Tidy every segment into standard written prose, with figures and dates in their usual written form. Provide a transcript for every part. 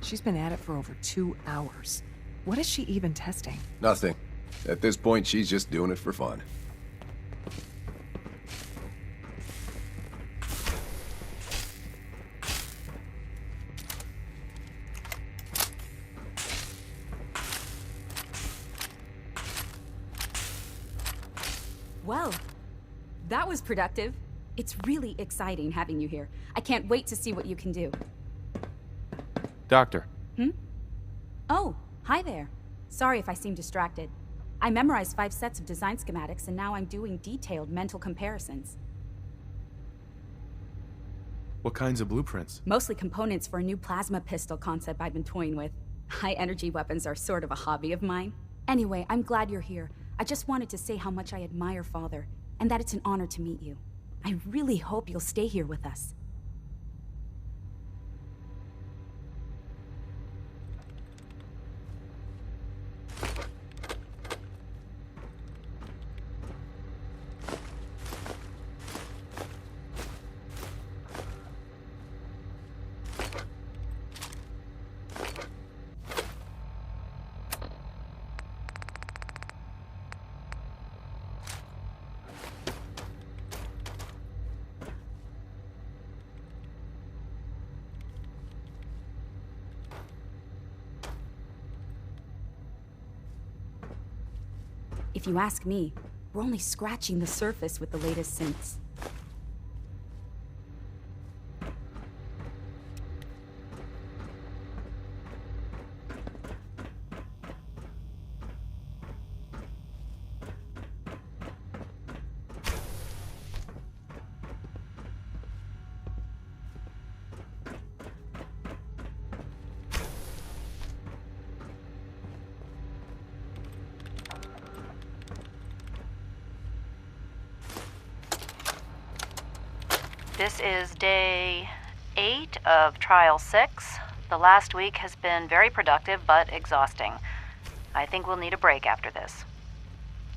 She's been at it for over 2 hours. What is she even testing? Nothing. At this point, she's just doing it for fun. Well, that was productive. It's really exciting having you here. I can't wait to see what you can do. Doctor. Oh, hi there. Sorry if I seem distracted. I memorized 5 sets of design schematics and now I'm doing detailed mental comparisons. What kinds of blueprints? Mostly components for a new plasma pistol concept I've been toying with. High energy weapons are sort of a hobby of mine. Anyway, I'm glad you're here. I just wanted to say how much I admire Father, and that it's an honor to meet you. I really hope you'll stay here with us. If you ask me, we're only scratching the surface with the latest synths. This is day 8 of trial 6. The last week has been very productive but exhausting. I think we'll need a break after this.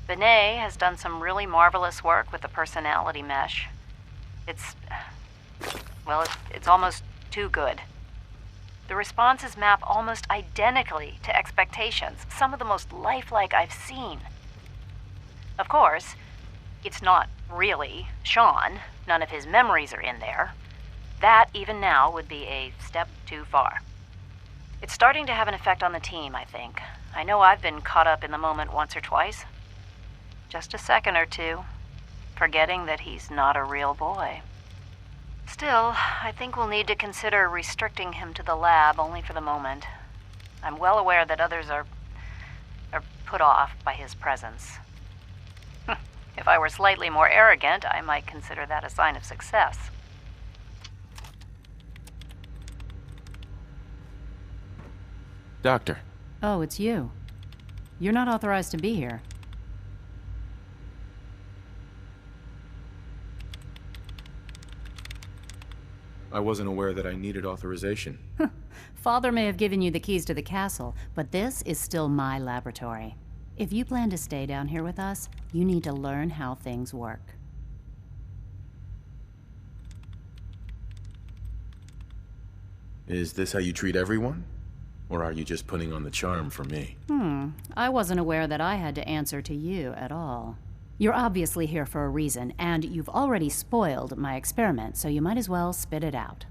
Benet has done some really marvelous work with the personality mesh. It's almost too good. The responses map almost identically to expectations, some of the most lifelike I've seen. Of course, it's not really Sean. None of his memories are in there. That, even now, would be a step too far. It's starting to have an effect on the team, I think. I know I've been caught up in the moment once or twice. Just a second or two, forgetting that he's not a real boy. Still, I think we'll need to consider restricting him to the lab only for the moment. I'm well aware that others are put off by his presence. If I were slightly more arrogant, I might consider that a sign of success. Doctor. Oh, it's you. You're not authorized to be here. I wasn't aware that I needed authorization. Father may have given you the keys to the castle, but this is still my laboratory. If you plan to stay down here with us, you need to learn how things work. Is this how you treat everyone? Or are you just putting on the charm for me? I wasn't aware that I had to answer to you at all. You're obviously here for a reason, and you've already spoiled my experiment, so you might as well spit it out.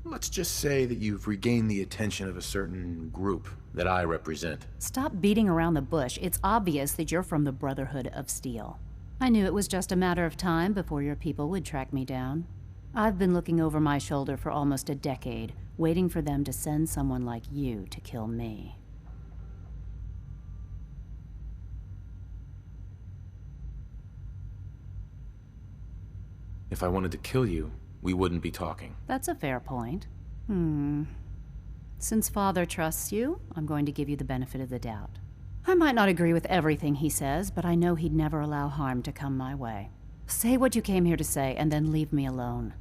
Let's just say that you've regained the attention of a certain group that I represent. Stop beating around the bush. It's obvious that you're from the Brotherhood of Steel. I knew it was just a matter of time before your people would track me down. I've been looking over my shoulder for almost a decade, waiting for them to send someone like you to kill me. If I wanted to kill you, we wouldn't be talking. That's a fair point. Since Father trusts you, I'm going to give you the benefit of the doubt. I might not agree with everything he says, but I know he'd never allow harm to come my way. Say what you came here to say, and then leave me alone.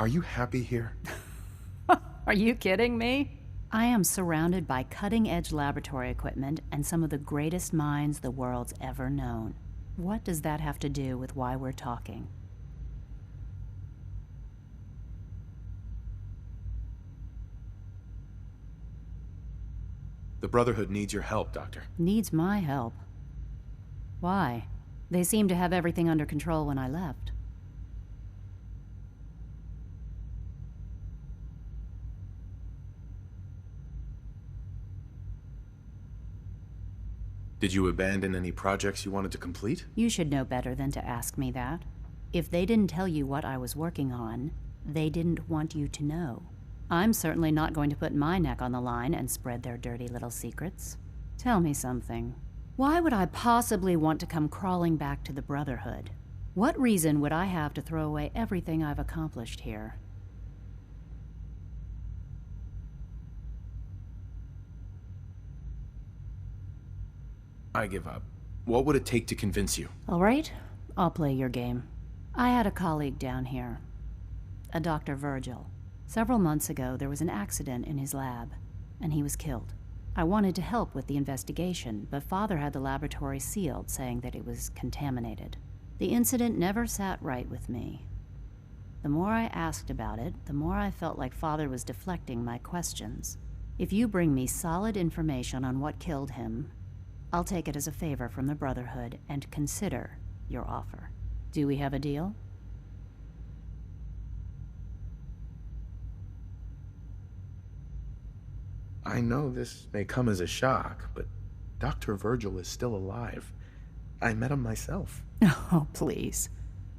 Are you happy here? Are you kidding me? I am surrounded by cutting-edge laboratory equipment and some of the greatest minds the world's ever known. What does that have to do with why we're talking? The Brotherhood needs your help, Doctor. Needs my help. Why? They seemed to have everything under control when I left. Did you abandon any projects you wanted to complete? You should know better than to ask me that. If they didn't tell you what I was working on, they didn't want you to know. I'm certainly not going to put my neck on the line and spread their dirty little secrets. Tell me something. Why would I possibly want to come crawling back to the Brotherhood? What reason would I have to throw away everything I've accomplished here? I give up. What would it take to convince you? All right, I'll play your game. I had a colleague down here, a Dr. Virgil. Several months ago, there was an accident in his lab, and he was killed. I wanted to help with the investigation, but Father had the laboratory sealed, saying that it was contaminated. The incident never sat right with me. The more I asked about it, the more I felt like Father was deflecting my questions. If you bring me solid information on what killed him, I'll take it as a favor from the Brotherhood and consider your offer. Do we have a deal? I know this may come as a shock, but Dr. Virgil is still alive. I met him myself. Oh, please.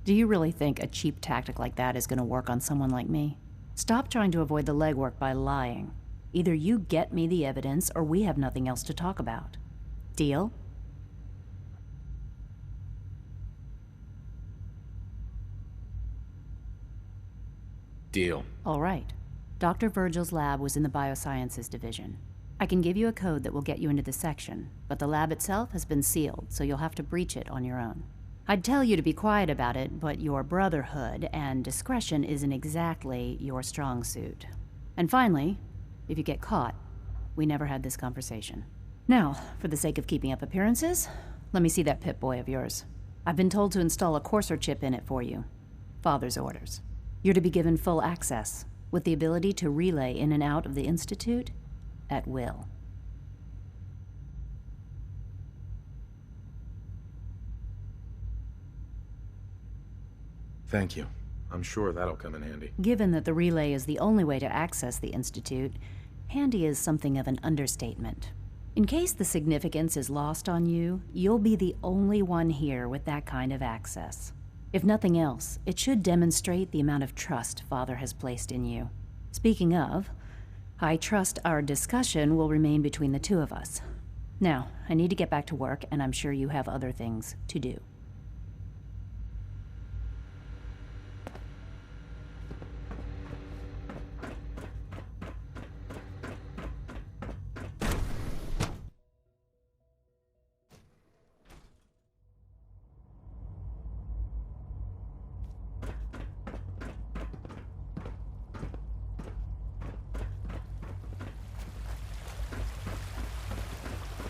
Do you really think a cheap tactic like that is going to work on someone like me? Stop trying to avoid the legwork by lying. Either you get me the evidence, or we have nothing else to talk about. Deal? Deal. All right. Dr. Virgil's lab was in the Biosciences Division. I can give you a code that will get you into the section, but the lab itself has been sealed, so you'll have to breach it on your own. I'd tell you to be quiet about it, but your Brotherhood and discretion isn't exactly your strong suit. And finally, if you get caught, we never had this conversation. Now, for the sake of keeping up appearances, let me see that Pip-Boy of yours. I've been told to install a courser chip in it for you. Father's orders. You're to be given full access, with the ability to relay in and out of the Institute at will. Thank you. I'm sure that'll come in handy. Given that the relay is the only way to access the Institute, handy is something of an understatement. In case the significance is lost on you, you'll be the only one here with that kind of access. If nothing else, it should demonstrate the amount of trust Father has placed in you. Speaking of, I trust our discussion will remain between the two of us. Now, I need to get back to work, and I'm sure you have other things to do.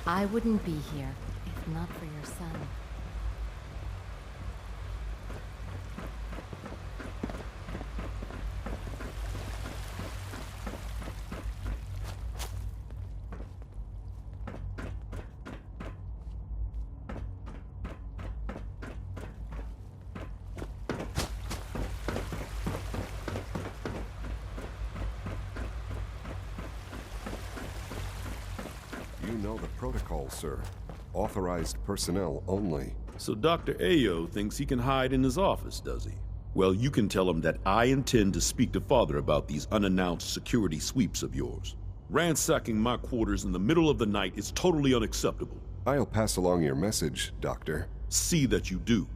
I wouldn't be here if not for your son. You know the protocol, sir. Authorized personnel only. So Dr. Ayo thinks he can hide in his office, does he? Well, you can tell him that I intend to speak to Father about these unannounced security sweeps of yours. Ransacking my quarters in the middle of the night is totally unacceptable. I'll pass along your message, Doctor. See that you do.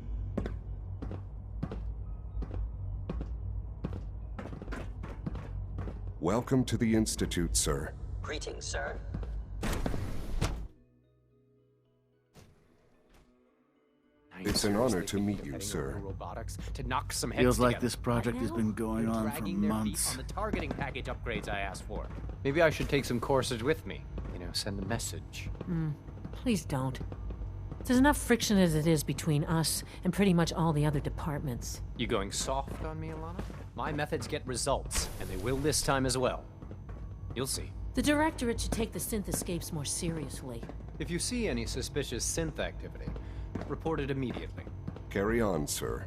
Welcome to the Institute, sir. Greetings, sir. I It's an honor to meet you, sir. Robotics to knock some heads Feels like together. this project has been going on for Dragging their feet months. on the targeting package upgrades I asked for. Maybe I should take some courses with me. You know, send a message. Please don't. There's enough friction as it is between us and pretty much all the other departments. You going soft on me, Alana? My methods get results, and they will this time as well. You'll see. The Directorate should take the synth escapes more seriously. If you see any suspicious synth activity, report it immediately. Carry on, sir.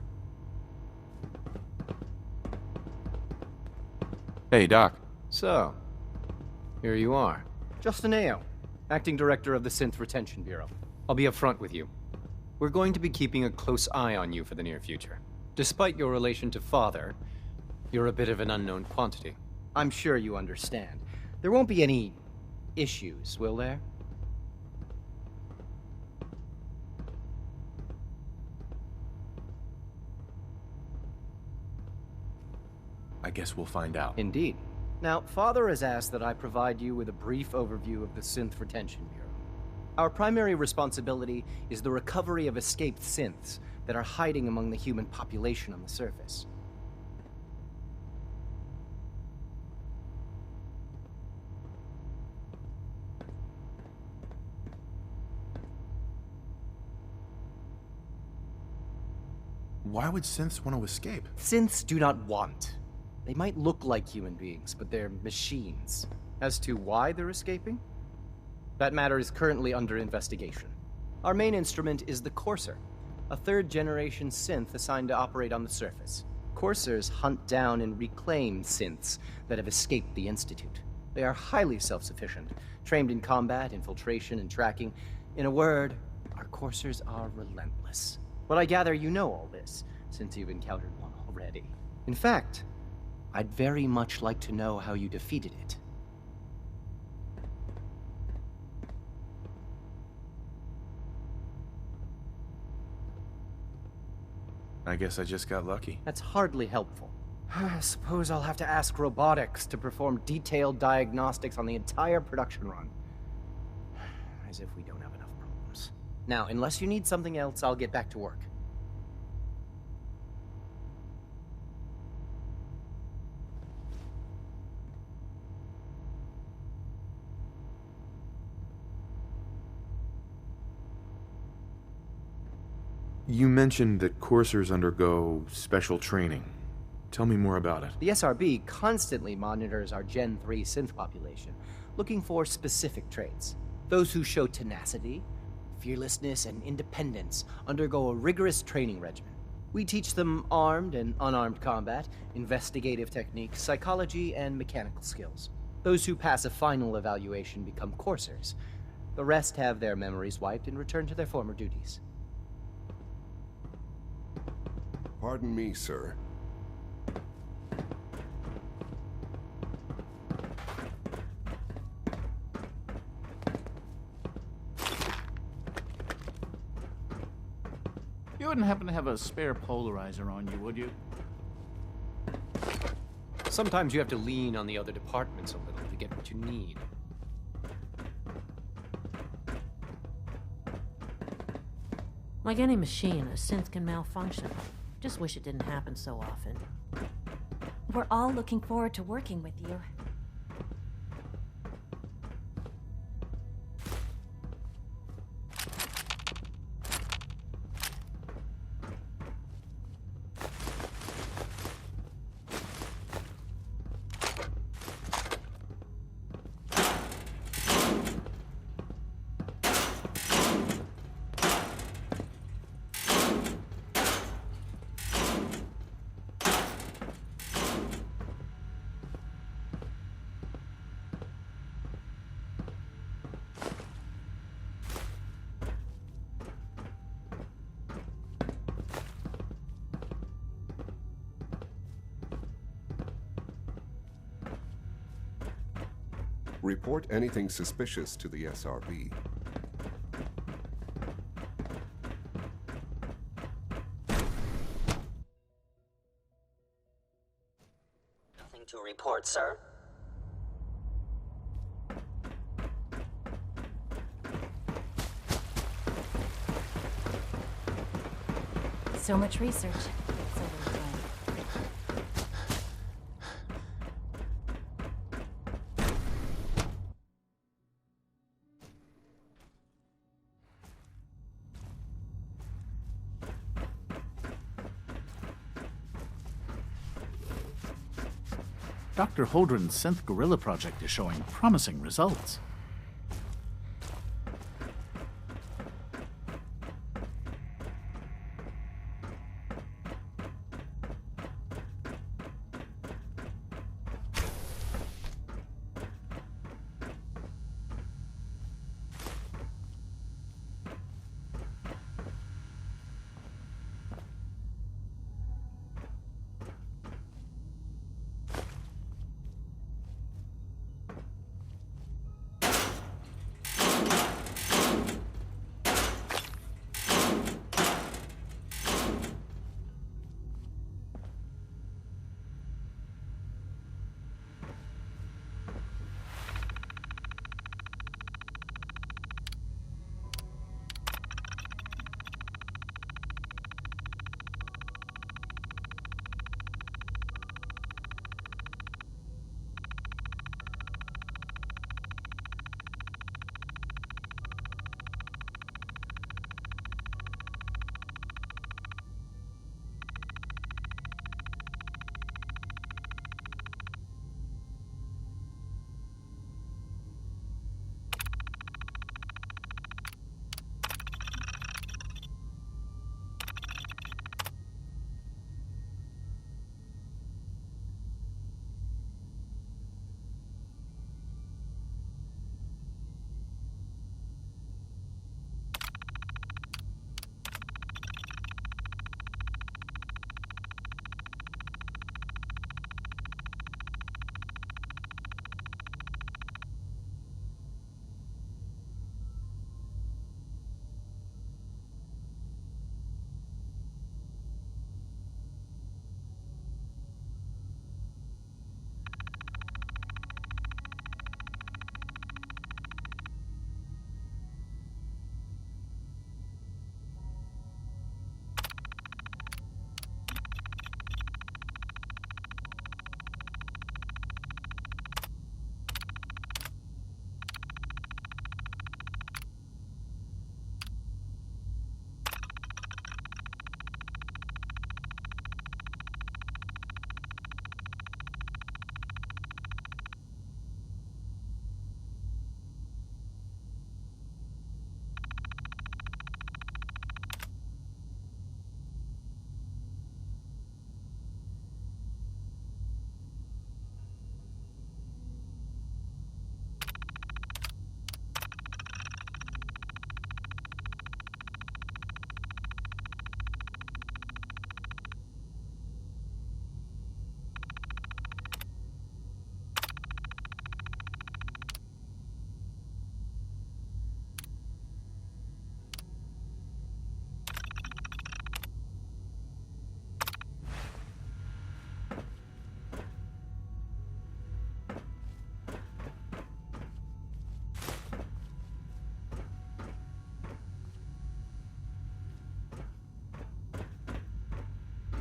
Hey, Doc. So, here you are. Justin Ao, Acting Director of the Synth Retention Bureau. I'll be upfront with you. We're going to be keeping a close eye on you for the near future. Despite your relation to Father, you're a bit of an unknown quantity. I'm sure you understand. There won't be any issues, will there? I guess we'll find out. Indeed. Now, Father has asked that I provide you with a brief overview of the Synth Retention Bureau. Our primary responsibility is the recovery of escaped synths that are hiding among the human population on the surface. Why would synths want to escape? Synths do not want. They might look like human beings, but they're machines. As to why they're escaping? That matter is currently under investigation. Our main instrument is the Courser, a third-generation synth assigned to operate on the surface. Coursers hunt down and reclaim synths that have escaped the Institute. They are highly self-sufficient, trained in combat, infiltration, and tracking. In a word, our Coursers are relentless. But I gather you know all this, since you've encountered one already. In fact, I'd very much like to know how you defeated it. I guess I just got lucky. That's hardly helpful. I suppose I'll have to ask robotics to perform detailed diagnostics on the entire production run. As if we don't have enough problems. Now, unless you need something else, I'll get back to work. You mentioned that coursers undergo special training. Tell me more about it. The SRB constantly monitors our Gen 3 synth population, looking for specific traits. Those who show tenacity, fearlessness, and independence undergo a rigorous training regimen. We teach them armed and unarmed combat, investigative techniques, psychology, and mechanical skills. Those who pass a final evaluation become coursers. The rest have their memories wiped and return to their former duties. Pardon me, sir. You wouldn't happen to have a spare polarizer on you, would you? Sometimes you have to lean on the other departments a little to get what you need. Like any machine, a synth can malfunction. Just wish it didn't happen so often. We're all looking forward to working with you. Report anything suspicious to the SRB. Nothing to report, sir. So much research. So little time. Dr. Holdren's synth gorilla project is showing promising results.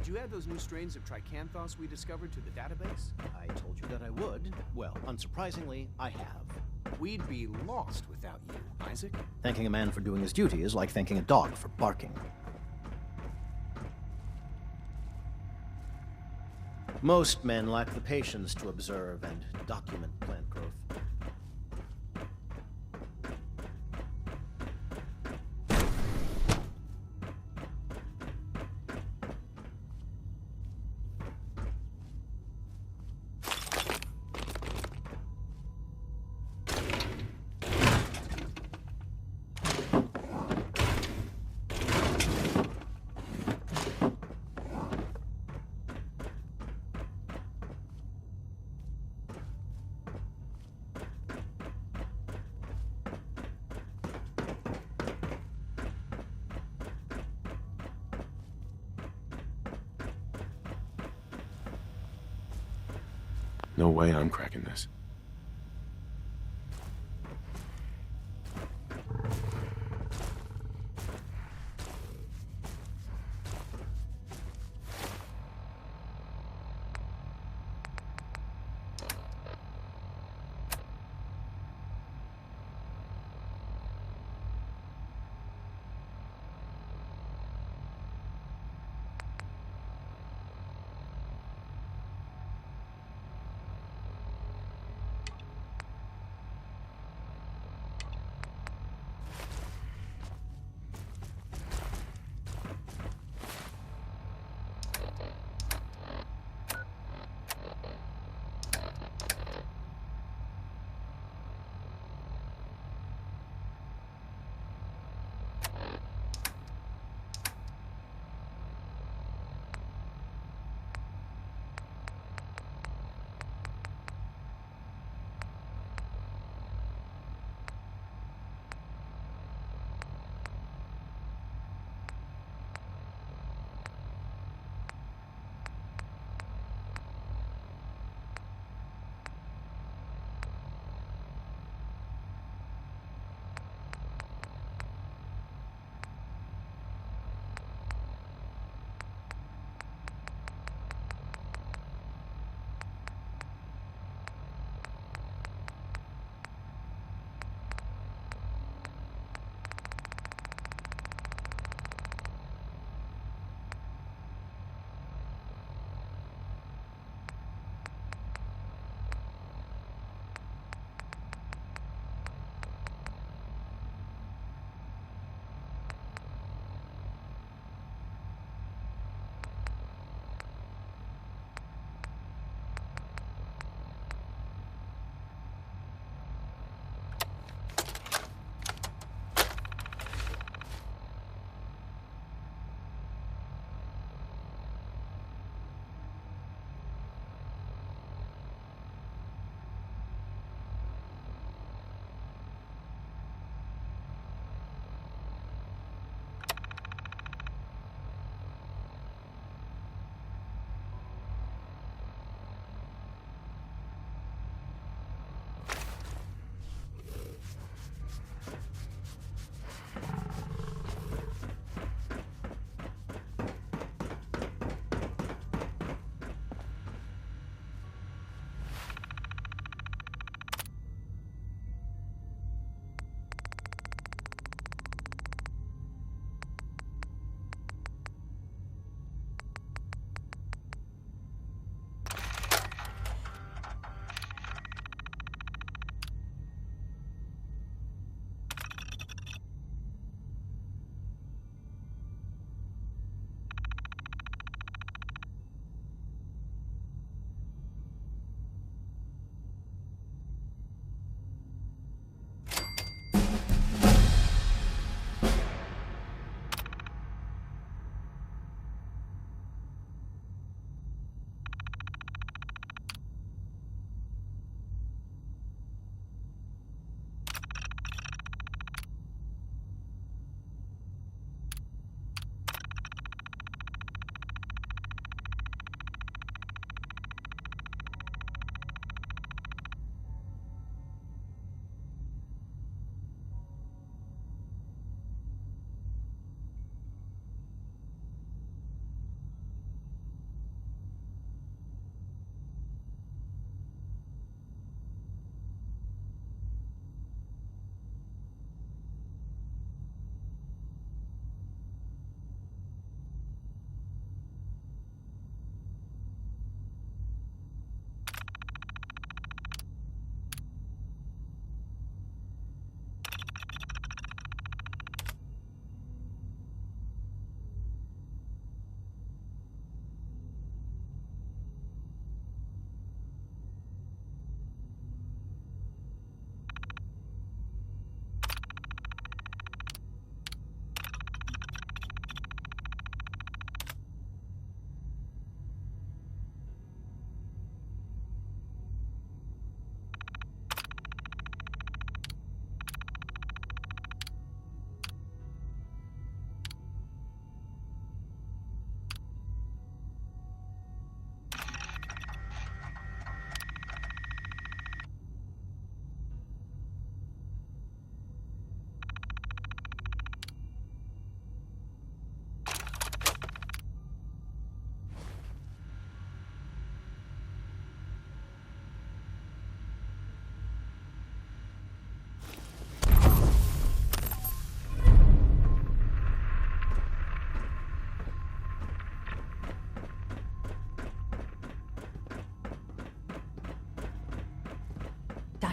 Did you add those new strains of tricanthos we discovered to the database? I told you that I would. Well, unsurprisingly, I have. We'd be lost without you, Isaac. Thanking a man for doing his duty is like thanking a dog for barking. Most men lack the patience to observe and document plant growth. No way I'm cracking this.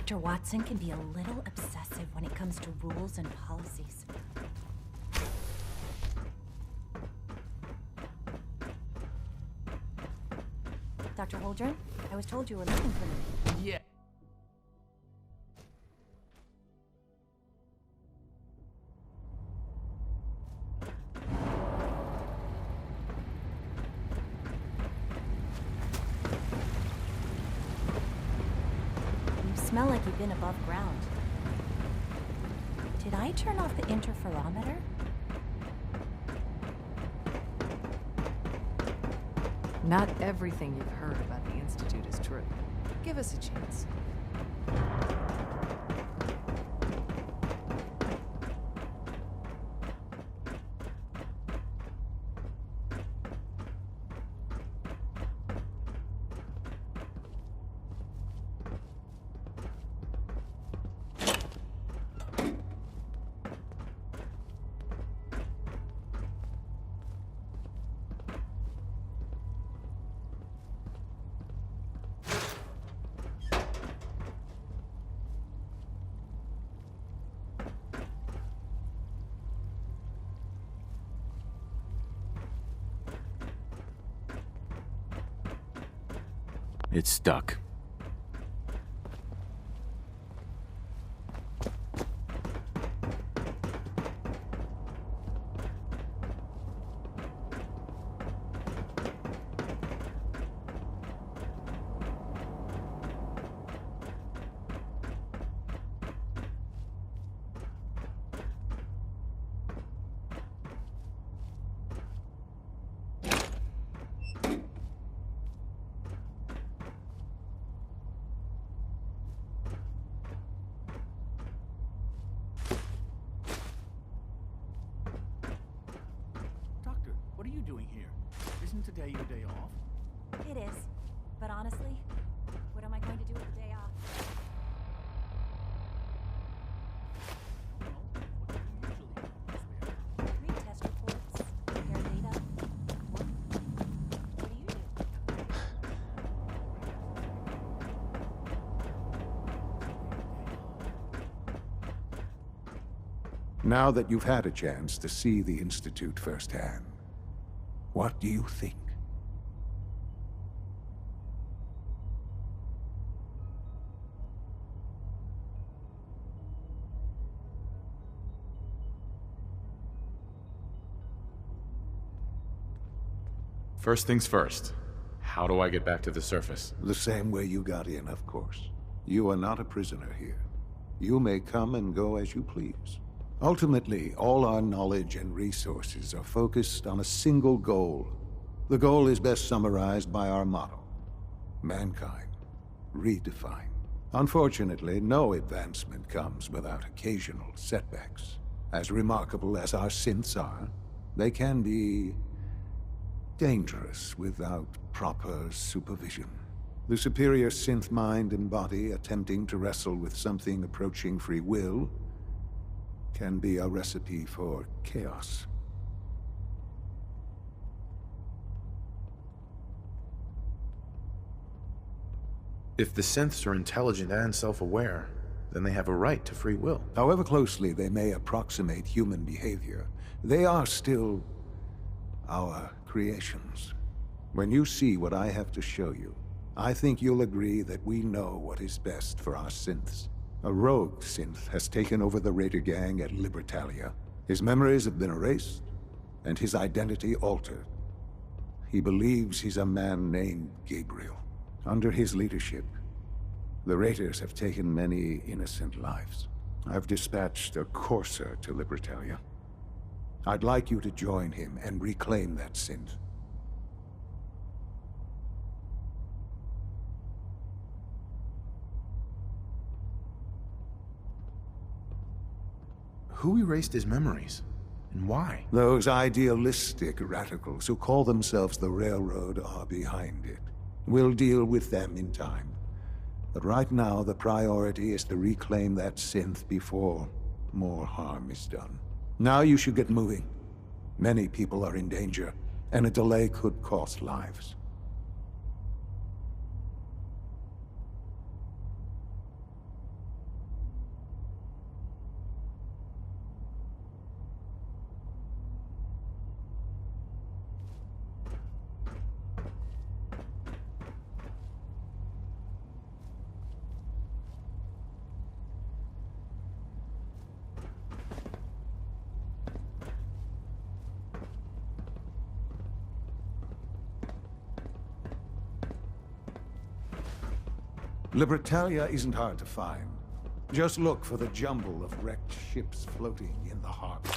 Dr. Watson can be a little obsessive when it comes to rules and policies. Dr. Holdren, I was told you were looking for me. Yeah. You smell like you've been above ground. Did I turn off the interferometer? Not everything you've heard about the Institute is true. Give us a chance. It's stuck. What are you doing here? Isn't today your day off? It is. But honestly, what am I going to do with the day off? Read test reports, compare data. What do you do? Now that you've had a chance to see the Institute firsthand, what do you think? First things first. How do I get back to the surface? The same way you got in, of course. You are not a prisoner here. You may come and go as you please. Ultimately, all our knowledge and resources are focused on a single goal. The goal is best summarized by our motto: mankind, redefined. Unfortunately, no advancement comes without occasional setbacks. As remarkable as our synths are, they can be dangerous without proper supervision. The superior synth mind and body attempting to wrestle with something approaching free will can be a recipe for chaos. If the synths are intelligent and self-aware, then they have a right to free will. However closely they may approximate human behavior, they are still our creations. When you see what I have to show you, I think you'll agree that we know what is best for our synths. A rogue synth has taken over the Raider gang at Libertalia. His memories have been erased, and his identity altered. He believes he's a man named Gabriel. Under his leadership, the Raiders have taken many innocent lives. I've dispatched a courser to Libertalia. I'd like you to join him and reclaim that synth. Who erased his memories? And why? Those idealistic radicals who call themselves the Railroad are behind it. We'll deal with them in time. But right now, the priority is to reclaim that synth before more harm is done. Now you should get moving. Many people are in danger, and a delay could cost lives. Libertalia isn't hard to find. Just look for the jumble of wrecked ships floating in the harbor.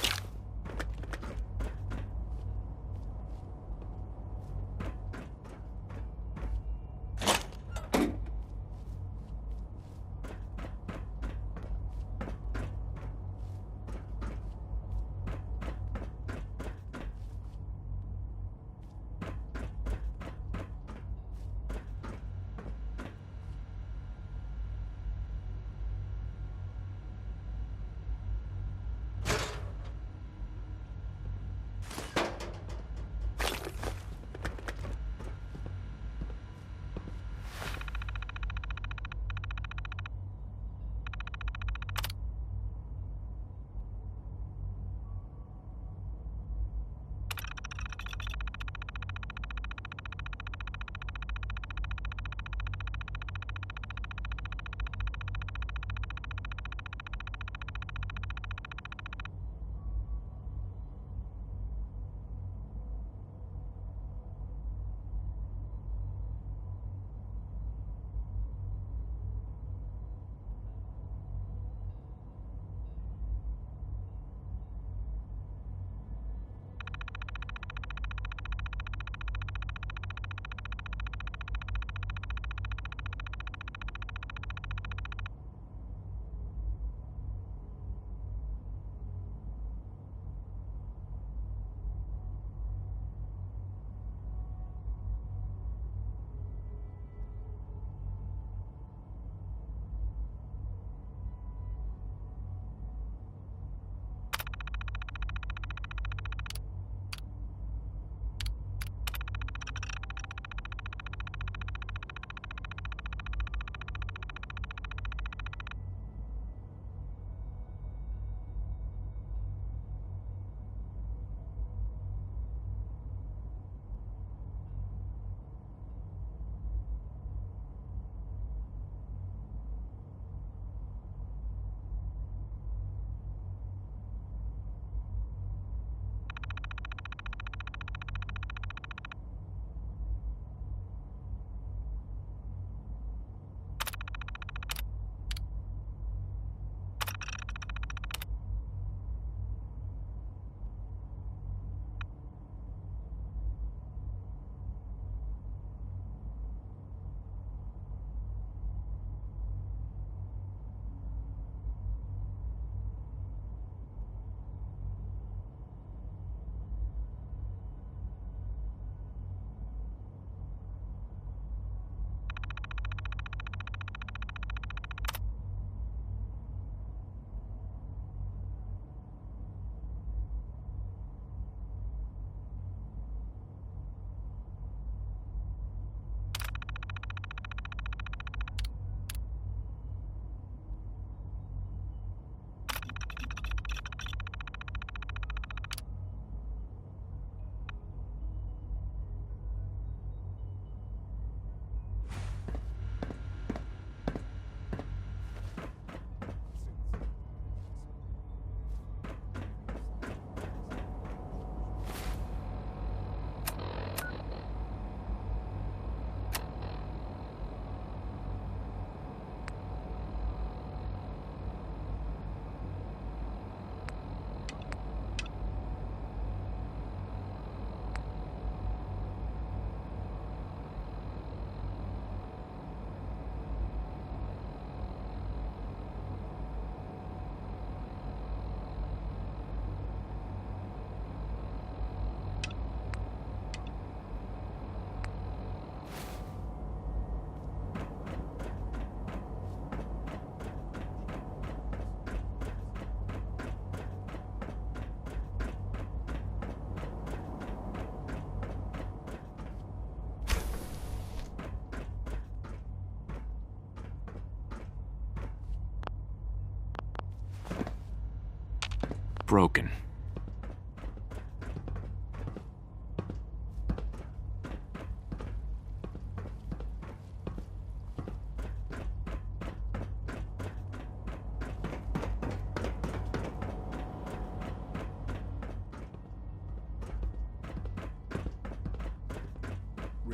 broken.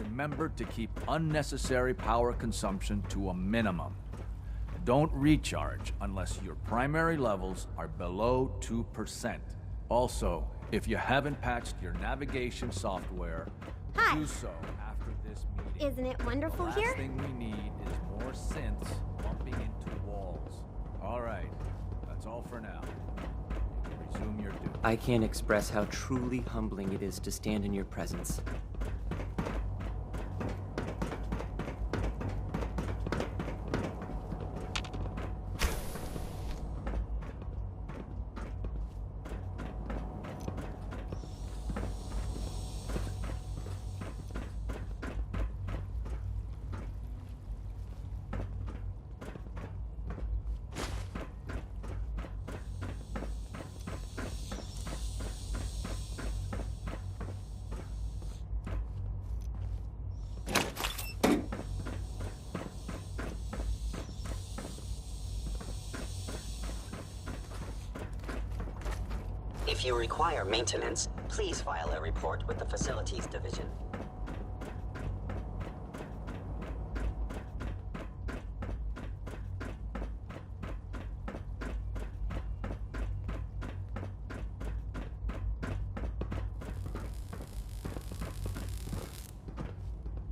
remember to keep unnecessary power consumption to a minimum. Don't recharge unless your primary levels are below 2%. Also, if you haven't patched your navigation software, do so after this meeting. Isn't it wonderful the here? last thing we need is more synths bumping into walls. All right, that's all for now. You can resume your duty. I can't express how truly humbling it is to stand in your presence. If you require maintenance, please file a report with the Facilities Division.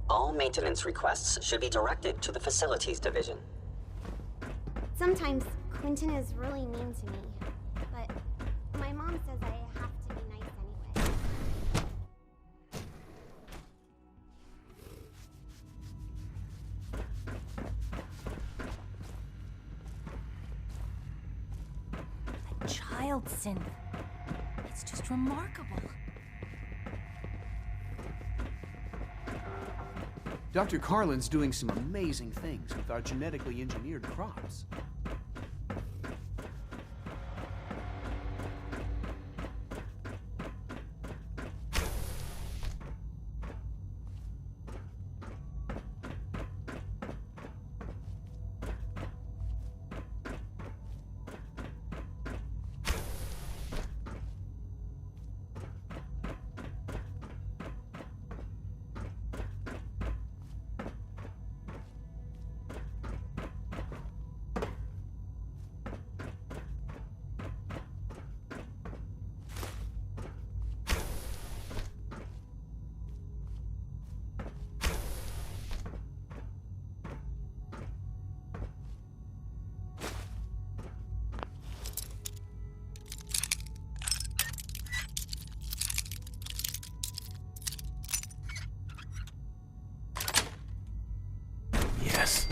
All maintenance requests should be directed to the Facilities Division. Sometimes Quentin is really mean to me, but my mom says I have to be nice anyway. That child synth. It's just remarkable. Dr. Carlin's doing some amazing things with our genetically engineered crops. Yes.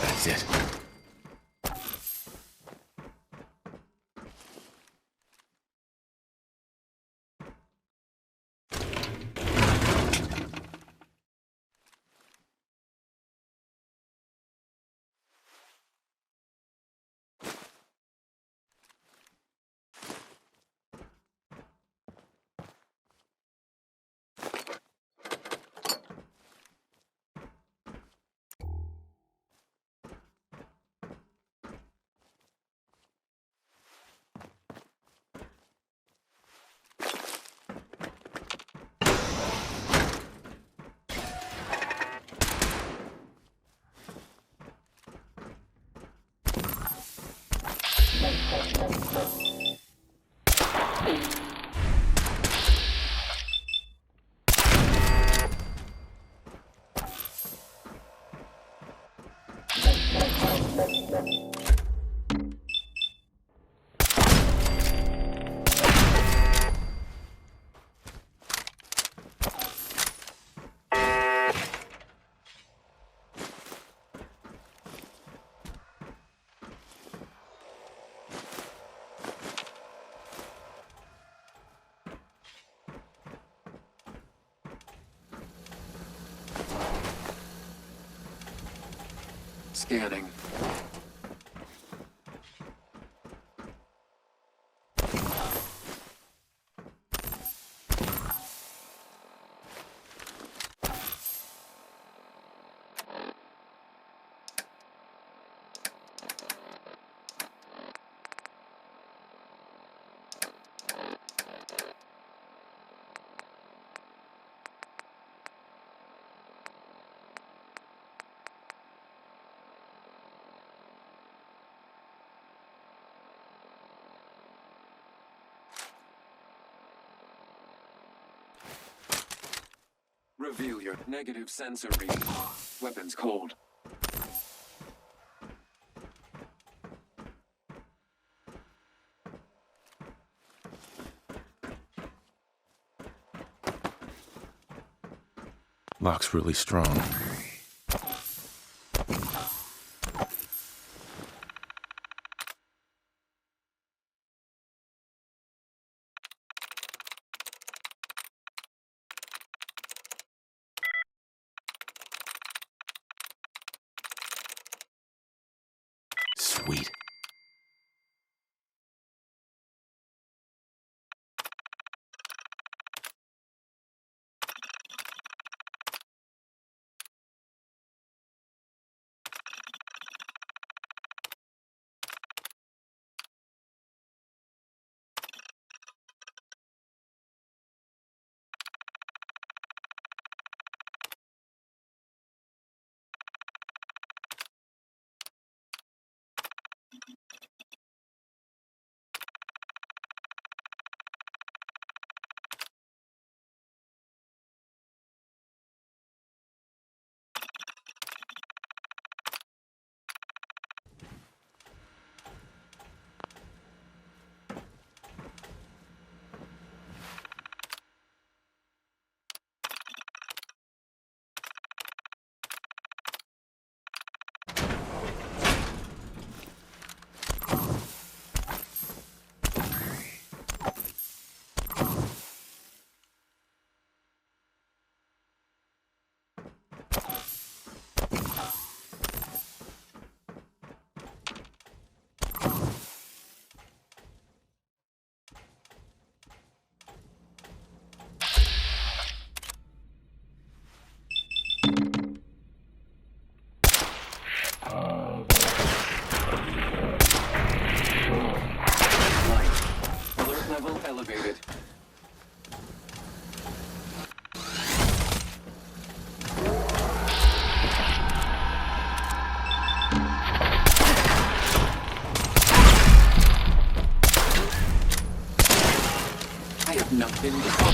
That's it. Scanning. Reveal your negative sensor reading. Weapons cold. Lock's really strong. Sweet. Elevated. I have nothing to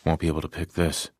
Won't be able to pick this.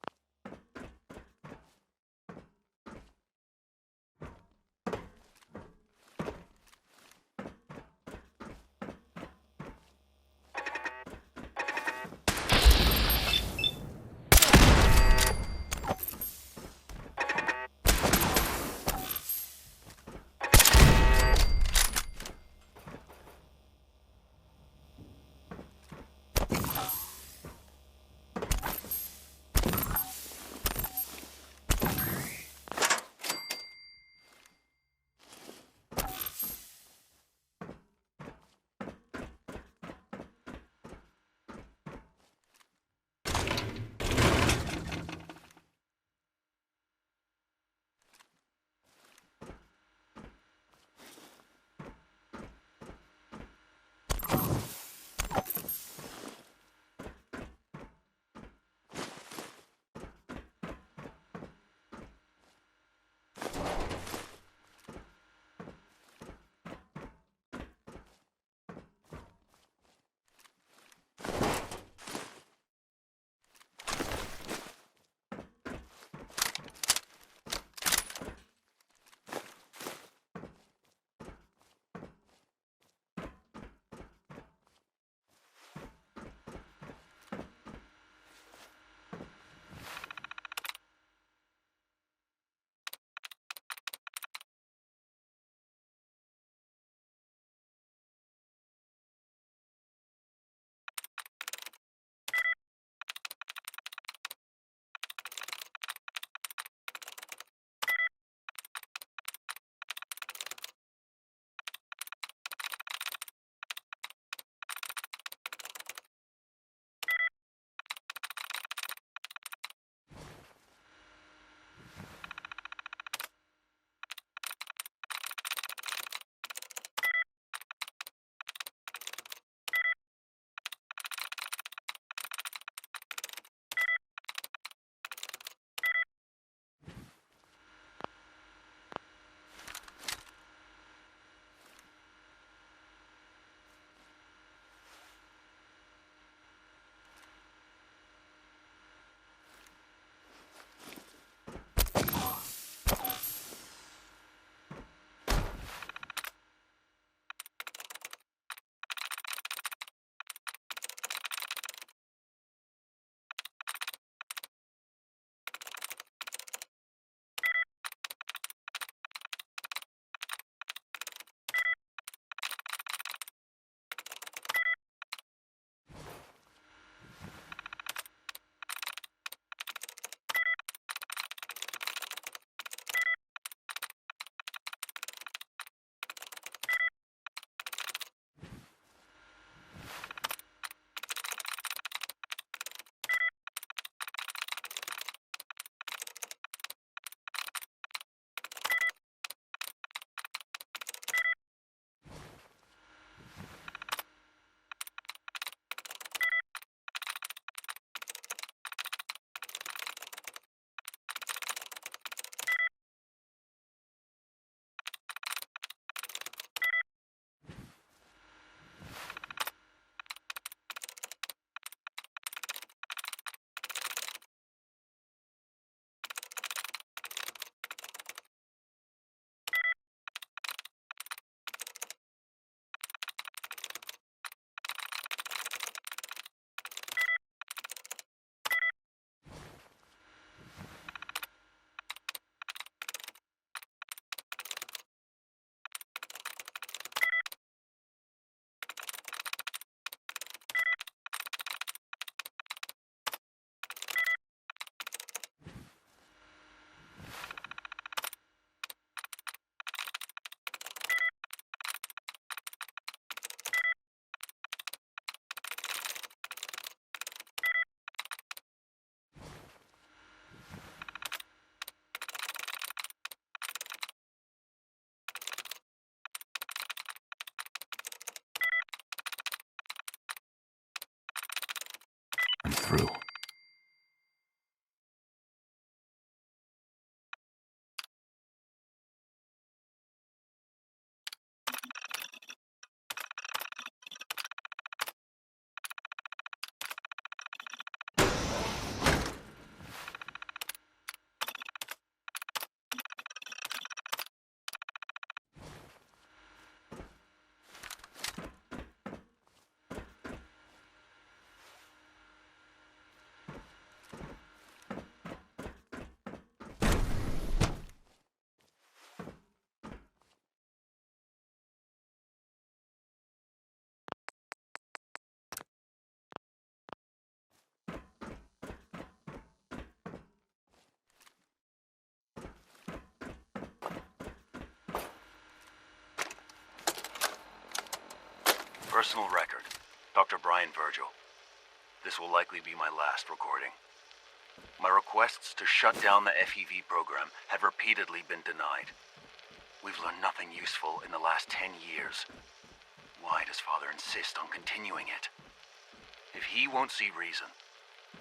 I'm through. Personal record. Dr. Brian Virgil. This will likely be my last recording. My requests to shut down the FEV program have repeatedly been denied. We've learned nothing useful in the last 10 years. Why does Father insist on continuing it? If he won't see reason,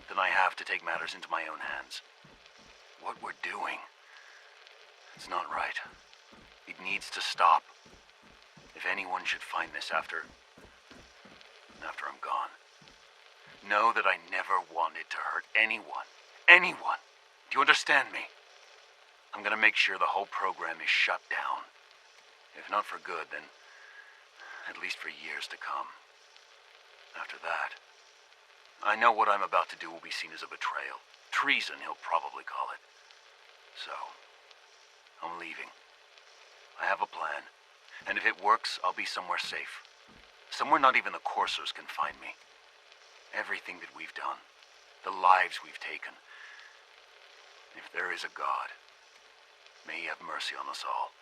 then I have to take matters into my own hands. What we're doing, it's not right. It needs to stop. If anyone should find this after I'm gone, know that I never wanted to hurt anyone. Anyone. Do you understand me? I'm gonna make sure the whole program is shut down. If not for good, then at least for years to come. After that, I know what I'm about to do will be seen as a betrayal. Treason, he'll probably call it. So, I'm leaving. I have a plan, and if it works, I'll be somewhere safe. Somewhere not even the coursers can find me. Everything that we've done, the lives we've taken. If there is a God, may he have mercy on us all.